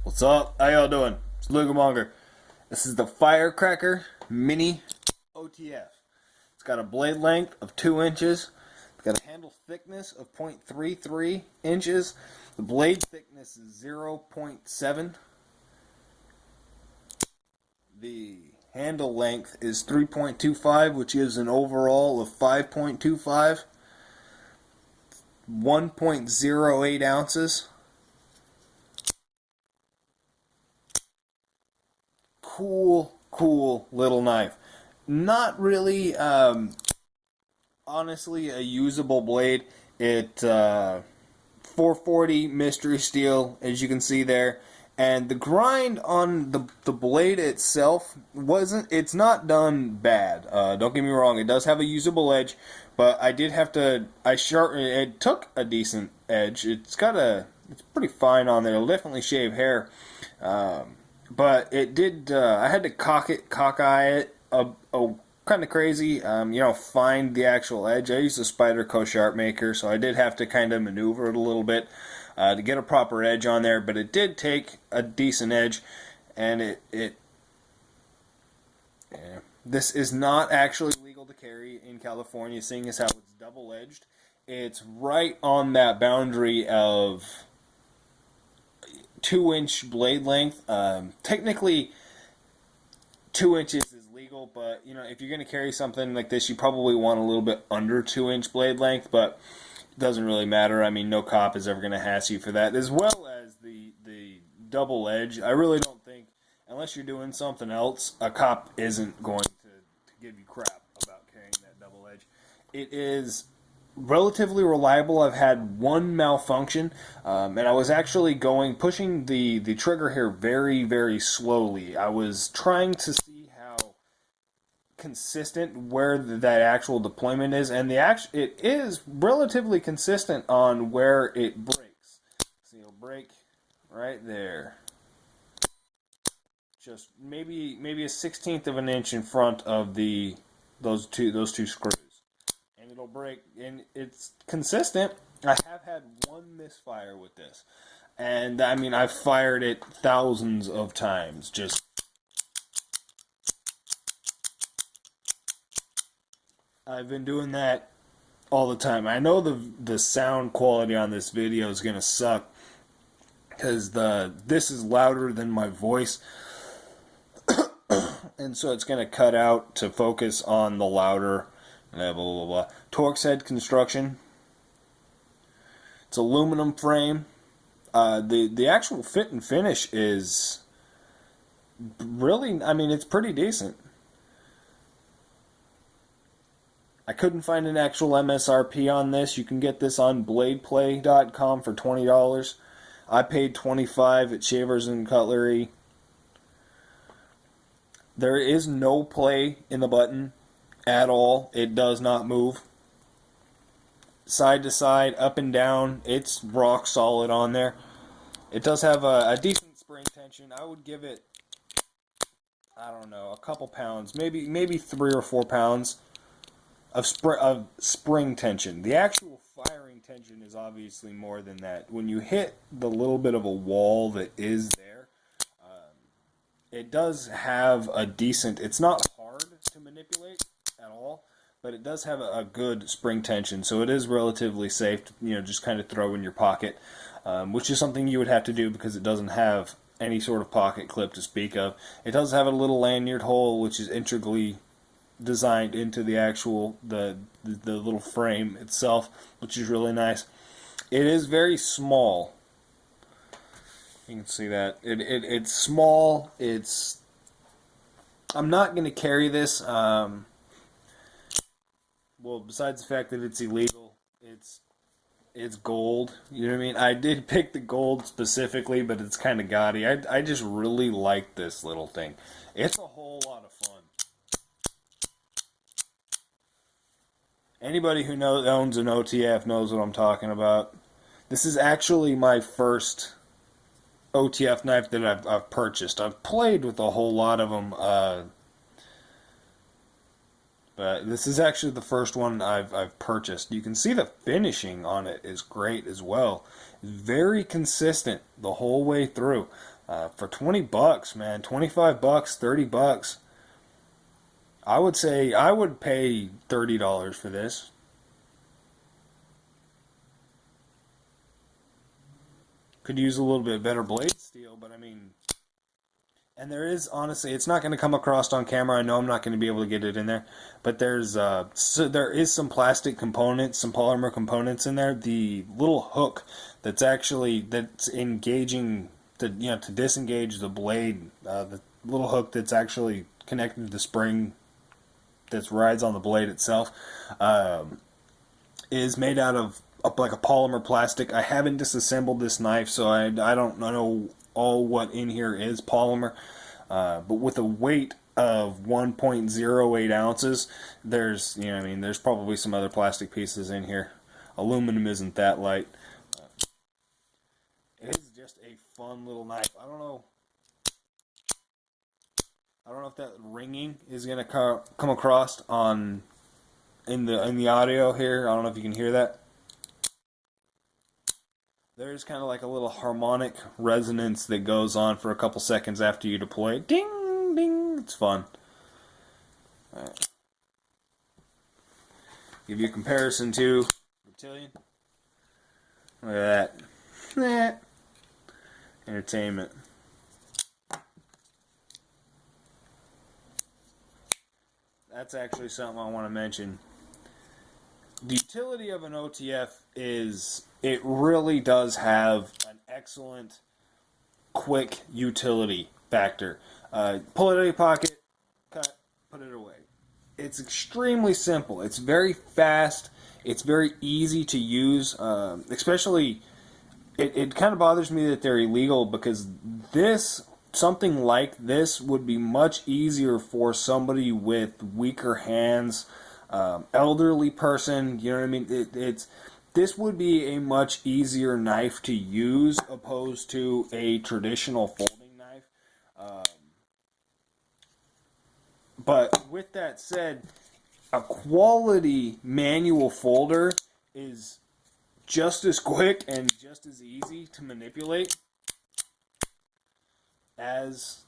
What's up? How y'all doing? It's Lugamonger. This is the Firecracker Mini OTF. It's got a blade length of 2 inches. It's got a handle thickness of 0.33 inches. The blade thickness is 0.7. The handle length is 3.25, which gives an overall of 5.25. 1.08 ounces. Cool little knife. Not really, honestly, a usable blade. It 440 mystery steel, as you can see there, and the grind on the blade itself it's not done bad. Don't get me wrong, it does have a usable edge, but I did have to it took a decent edge. It's pretty fine on there. It'll definitely shave hair. But it did. I had to cockeye it, kind of crazy. Find the actual edge. I used a Spyderco sharp maker, so I did have to kind of maneuver it a little bit to get a proper edge on there. But it did take a decent edge, and this is not actually legal to carry in California, seeing as how it's double-edged. It's right on that boundary of 2-inch blade length. Technically 2 inches is legal, but if you're going to carry something like this, you probably want a little bit under 2-inch blade length, but it doesn't really matter. I mean, no cop is ever going to hassle you for that, as well as the double edge. I really don't think, unless you're doing something else, a cop isn't going to give you crap about carrying that double edge. It is relatively reliable. I've had one malfunction, and I was actually pushing the trigger here very, very slowly. I was trying to see how consistent where that actual deployment is, and it is relatively consistent on where it breaks. So you'll break right there, just maybe a 1/16 of an inch in front of those two screws. It'll break, and it's consistent. I have had one misfire with this, and I mean, I've fired it thousands of times. I've been doing that all the time. I know the sound quality on this video is gonna suck because this is louder than my voice, and so it's gonna cut out to focus on the louder. Blah, blah, blah. Torx head construction. It's aluminum frame. The actual fit and finish is really, I mean, it's pretty decent. I couldn't find an actual MSRP on this. You can get this on bladeplay.com for $20. I paid $25 at Shavers and Cutlery. There is no play in the button at all. It does not move. Side to side, up and down, it's rock solid on there. It does have a decent spring tension. I would give it, I don't know, a couple pounds, maybe 3 or 4 pounds of spring tension. The actual firing tension is obviously more than that. When you hit the little bit of a wall that is there, it does have a decent, it's not hard to manipulate at all, but it does have a good spring tension, so it is relatively safe to, just kind of throw in your pocket, which is something you would have to do because it doesn't have any sort of pocket clip to speak of. It does have a little lanyard hole, which is integrally designed into the actual the little frame itself, which is really nice. It is very small. You can see that it's small. I'm not going to carry this. Well, besides the fact that it's illegal, it's gold. You know what I mean? I did pick the gold specifically, but it's kind of gaudy. I just really like this little thing. It's a whole lot of fun. Anybody who owns an OTF knows what I'm talking about. This is actually my first OTF knife that I've purchased. I've played with a whole lot of them. But this is actually the first one I've purchased. You can see the finishing on it is great as well. Very consistent the whole way through. For 20 bucks, man, 25 bucks, 30 bucks. I would say I would pay $30 for this. Could use a little bit better blade steel, but I mean, and there is, honestly, it's not going to come across on camera. I know I'm not going to be able to get it in there, but there is some plastic components, some polymer components in there. The little hook that's engaging to disengage the blade, the little hook that's actually connected to the spring that rides on the blade itself, is made out of like a polymer plastic. I haven't disassembled this knife, so I don't know all what in here is polymer. But with a weight of 1.08 ounces, there's probably some other plastic pieces in here. Aluminum isn't that light. It is just a fun little knife. I don't know if that ringing is gonna come across in the audio here. I don't know if you can hear that. There's kind of like a little harmonic resonance that goes on for a couple seconds after you deploy it. Ding, ding. It's fun. All right. Give you a comparison to Reptilian. Look at that. Entertainment. That's actually something I want to mention. The utility of an OTF is it really does have an excellent, quick utility factor. Pull it out of your pocket, cut, put it away. It's extremely simple. It's very fast. It's very easy to use. Especially, it kind of bothers me that they're illegal, because something like this would be much easier for somebody with weaker hands. Elderly person, you know what I mean? This would be a much easier knife to use opposed to a traditional folding knife. But with that said, a quality manual folder is just as quick and just as easy to manipulate as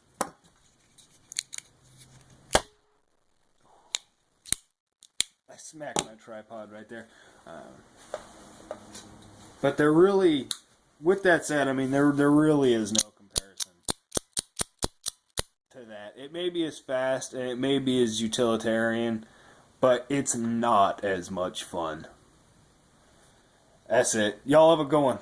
smacked my tripod right there. But there really, with that said, I mean, there really is no comparison to that. It may be as fast and it may be as utilitarian, but it's not as much fun. That's it. Y'all have a good one.